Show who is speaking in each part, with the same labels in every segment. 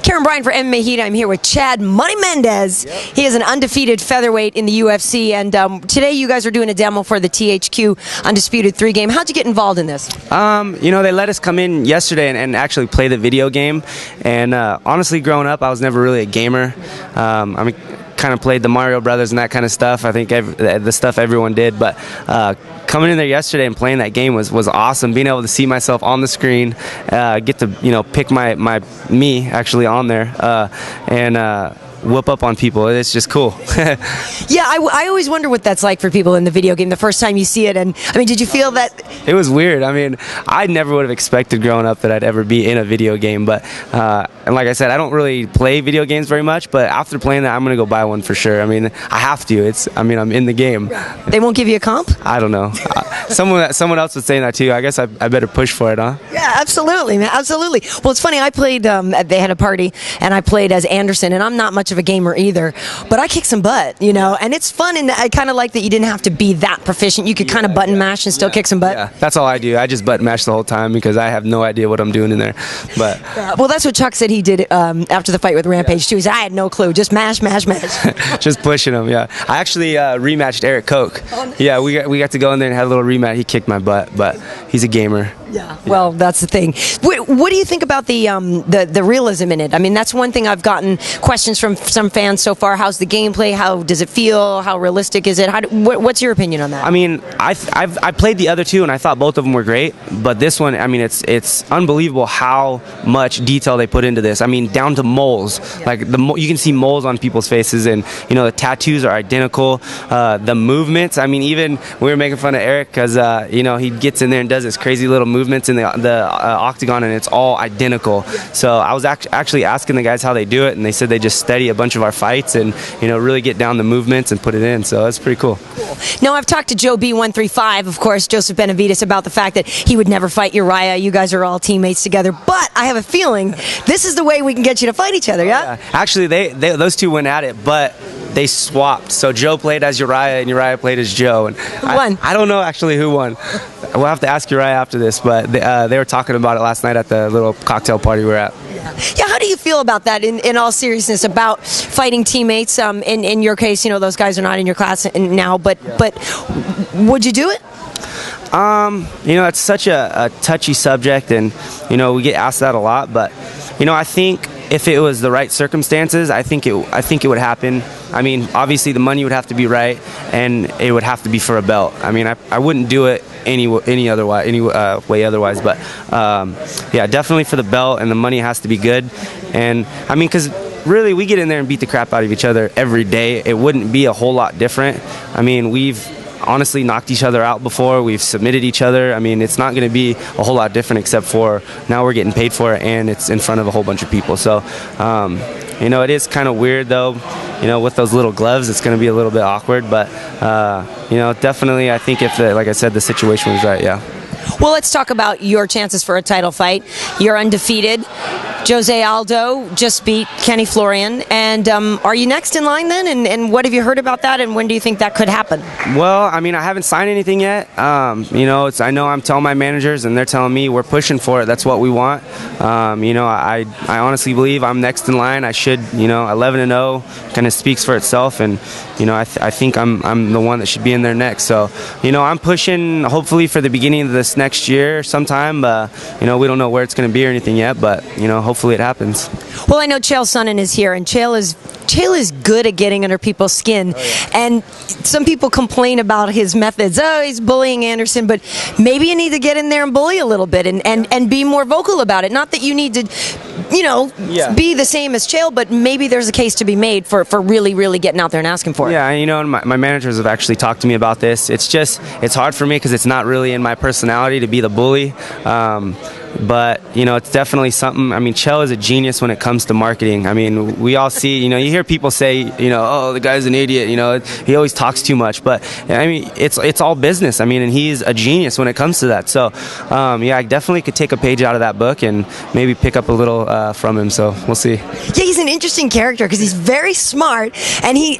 Speaker 1: Karyn Bryant for MMA H.E.A.T. I'm here with Chad Money Mendes. Yep. He is an undefeated featherweight in the UFC, and today you guys are doing a demo for the THQ Undisputed 3 game. How'd you get involved in this?
Speaker 2: You know, they let us come in yesterday and actually play the video game, and honestly, growing up, I was never really a gamer. I kind of played the Mario Brothers and that kind of stuff. I think the stuff everyone did, but coming in there yesterday and playing that game was awesome. Being able to see myself on the screen, get to pick me actually on there, and whoop up on people. It's just cool.
Speaker 1: Yeah, I always wonder what that's like for people in the video game the first time you see it. And I mean, did you feel that?
Speaker 2: It was weird. I mean, I never would have expected growing up that I'd ever be in a video game, but and like I said, I don't really play video games very much, but after playing that, I'm gonna go buy one for sure. I mean, I have to. I'm in the game.
Speaker 1: They won't give you a comp?
Speaker 2: I don't know. Someone else was saying that too. I guess I better push for it, huh?
Speaker 1: Yeah, absolutely, man, absolutely. Well, it's funny. I played. They had a party, and I played as Anderson, and I'm not much of a gamer either, but I kick some butt, you know, and it's fun. And I kind of like that you didn't have to be that proficient. You could kind of button mash and still kick some butt.
Speaker 2: Yeah, that's all I do. I just button mash the whole time because I have no idea what I'm doing in there. But
Speaker 1: well, that's what Chuck said he did after the fight with Rampage too. He said, I had no clue, just mash, mash, mash.
Speaker 2: Just pushing him. Yeah, I actually rematched Eric Koch. Oh, nice. Yeah, we got to go in there and had a little rematch. He kicked my butt, but he's a gamer.
Speaker 1: Yeah, well, that's the thing. What do you think about the realism in it? I mean, that's one thing I've gotten questions from some fans so far. How's the gameplay? How does it feel? How realistic is it? What's your opinion on that?
Speaker 2: I mean, I played the other two, and I thought both of them were great. But this one, I mean, it's unbelievable how much detail they put into this. I mean, down to moles. Yeah. Like you can see moles on people's faces, and you know the tattoos are identical. The movements. I mean, even we were making fun of Eric because you know he gets in there and does this crazy little movements in the octagon, and it's all identical. So I was actually asking the guys how they do it, and they said they just study a bunch of our fights and really get down the movements and put it in. So that's pretty cool.
Speaker 1: Now, I've talked to Joe B135, of course, Joseph Benavidez, about the fact that he would never fight Urijah. You guys are all teammates together, but I have a feeling this is the way we can get you to fight each other. Yeah.
Speaker 2: Actually, those two went at it, but they swapped. So Joe played as Urijah and Urijah played as Joe. And
Speaker 1: who won?
Speaker 2: I don't know actually who won. We'll have to ask Urijah after this, but they were talking about it last night at the little cocktail party we were at.
Speaker 1: Yeah, how do you feel about that in all seriousness, about fighting teammates? In your case, you know, those guys are not in your class now, but would you do it?
Speaker 2: You know, it's such a touchy subject, and you know, we get asked that a lot, but you know, I think if it was the right circumstances, I think it would happen. I mean, obviously the money would have to be right, and it would have to be for a belt. I mean, I wouldn't do it any way otherwise. But yeah, definitely for the belt, and the money has to be good. And I mean, because really, we get in there and beat the crap out of each other every day. It wouldn't be a whole lot different. I mean, we've honestly knocked each other out before. We've submitted each other. I mean, it's not going to be a whole lot different, except for now we're getting paid for it, and it's in front of a whole bunch of people. So you know, it is kind of weird though. You know, with those little gloves, it's going to be a little bit awkward. But you know, definitely, I think if like I said, the situation was right. Yeah.
Speaker 1: Well, let's talk about your chances for a title fight. You're undefeated. Jose Aldo just beat Kenny Florian. And are you next in line then? And what have you heard about that? And when do you think that could happen?
Speaker 2: Well, I mean, I haven't signed anything yet. You know, I know I'm telling my managers, and they're telling me we're pushing for it. That's what we want. You know, I honestly believe I'm next in line. I should, you know, 11-0 kind of speaks for itself. And, you know, I think I'm the one that should be in there next. So, you know, I'm pushing hopefully for the beginning of this next year sometime. You know, we don't know where it's going to be or anything yet, but, you know, hopefully it happens.
Speaker 1: Well, I know Chael Sonnen is here, and Chael is good at getting under people's skin. Oh, yeah. And some people complain about his methods. Oh, he's bullying Anderson, but maybe you need to get in there and bully a little bit and be more vocal about it. Not that you need to, you know, be the same as Chael, but maybe there's a case to be made for really, really getting out there and asking for it.
Speaker 2: Yeah, you know, and my managers have actually talked to me about this. It's hard for me because it's not really in my personality to be the bully. But, you know, it's definitely something. I mean, Chael is a genius when it comes to marketing. I mean, we all see, you know, you hear people say, you know, oh, the guy's an idiot, you know, he always talks too much. But I mean, it's all business. I mean, and he's a genius when it comes to that. So yeah, I definitely could take a page out of that book and maybe pick up a little from him. So we'll see.
Speaker 1: Yeah, he's an interesting character because he's very smart, and he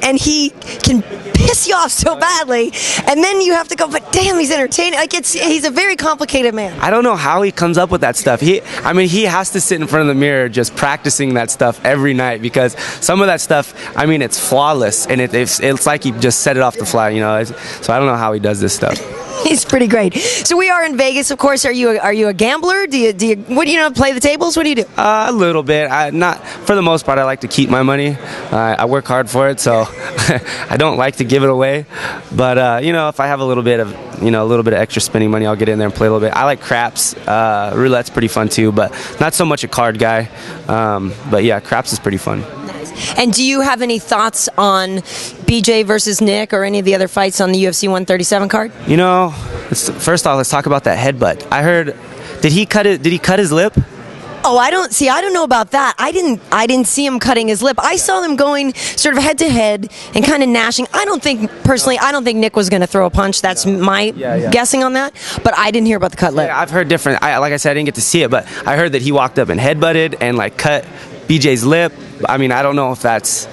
Speaker 1: can piss you off so badly, and then you have to go, but damn, he's entertaining. Like, he's a very complicated man.
Speaker 2: I don't know how he comes up with that stuff. I mean, he has to sit in front of the mirror just practicing that stuff every night, because some of that stuff, I mean, it's flawless, and it's like he just set it off the fly, you know. So I don't know how he does this stuff.
Speaker 1: He's pretty great. So we are in Vegas, of course. Are you a gambler? Do you play the tables? What do you do?
Speaker 2: A little bit. Not for the most part. I like to keep my money. I work hard for it, so I don't like to give it away. But you know, if I have a little bit of extra spending money, I'll get in there and play a little bit. I like craps. Roulette's pretty fun too, but not so much a card guy. But yeah, craps is pretty fun.
Speaker 1: And do you have any thoughts on BJ versus Nick or any of the other fights on the UFC 137 card?
Speaker 2: You know, first off, let's talk about that headbutt. I heard, did he cut his lip?
Speaker 1: Oh, I don't know about that. I didn't see him cutting his lip. I saw them going sort of head to head and kind of gnashing. I don't think Nick was going to throw a punch. That's my guessing on that. But I didn't hear about the cut lip.
Speaker 2: Yeah, I've heard different. Like I said, I didn't get to see it, but I heard that he walked up and headbutted and like cut BJ's lip. I mean, I don't know if that's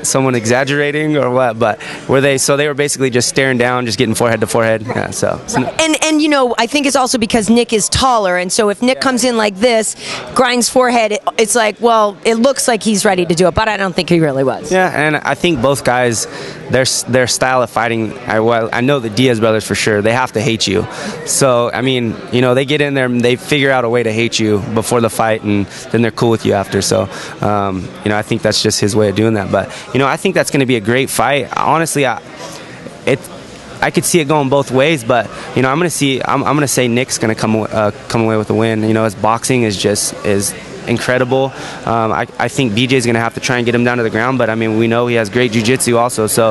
Speaker 2: someone exaggerating or what, but they were basically just staring down, just getting forehead to forehead. Yeah, so.
Speaker 1: And you know, I think it's also because Nick is taller, and so if Nick comes in like this, grinds forehead, it's like, well, it looks like he's ready to do it, but I don't think he really was.
Speaker 2: Yeah, and I think both guys, their style of fighting, I know the Diaz brothers for sure, they have to hate you. So, I mean, you know, they get in there and they figure out a way to hate you before the fight, and then they're cool with you after. So, you know, I think that's just his way of doing that. But, you know, I think that's going to be a great fight. Honestly, I could see it going both ways, but you know, I'm going to say Nick's going to come away with a win. You know, his boxing is incredible. I think BJ's going to have to try and get him down to the ground, but I mean, we know he has great jiu-jitsu also. So,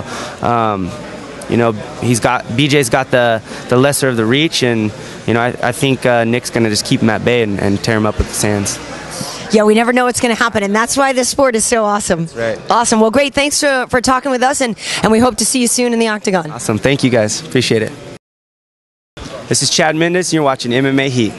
Speaker 2: you know, BJ's got the lesser of the reach, and you know, I think Nick's going to just keep him at bay and tear him up with the sands.
Speaker 1: Yeah, we never know what's going to happen, and that's why this sport is so awesome.
Speaker 2: That's right.
Speaker 1: Awesome. Well, great. Thanks for talking with us, and we hope to see you soon in the octagon.
Speaker 2: Awesome. Thank you, guys. Appreciate it. This is Chad Mendes, and you're watching MMA Heat.